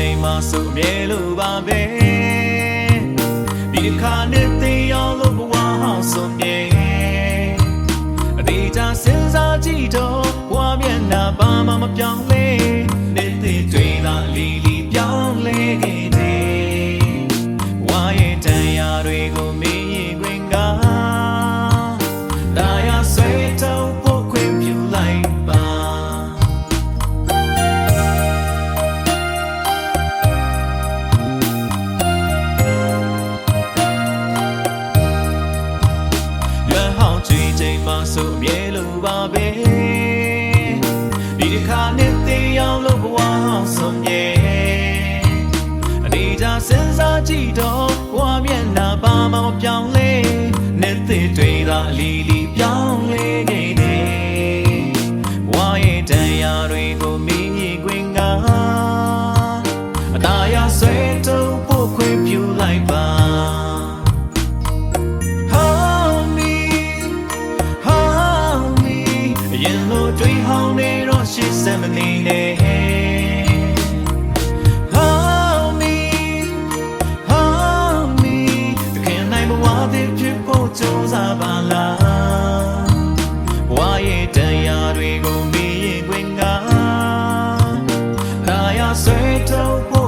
ချိန်မှာဆိုအမြဲလိုပါပဲဒီတစ်ခါနဲ့သိအောင်လို့ဘဝဟောင်းဆုံးမြဲအတေးချစဉ်းစားကြည့်တော့ဘဝမျက်နှာဘာမှမပြောင်းလဲနေတဲ့တွေ့သာလီလီပြောင်းလဲခဲ့တယ်ဝါရဲ့တန်ရာတွေကိုမေးရင်ခွင်ကဒါရဆွေတော့ဖို့ခွင့်ပြုလိုက်ပါချိန်မှဆိုအမြဲလိုပါပဲဒီတစ်ခါနဲ့သိအောင်လို့ဘဝဟောင်းဆုံးမြဲအနေကြစဉ်းစားကြည့်တော့ဘဝမျက်နှာဘာမှမပြောင်းလဲနဲ့သိတွေ့တာအလီလီပြောင်း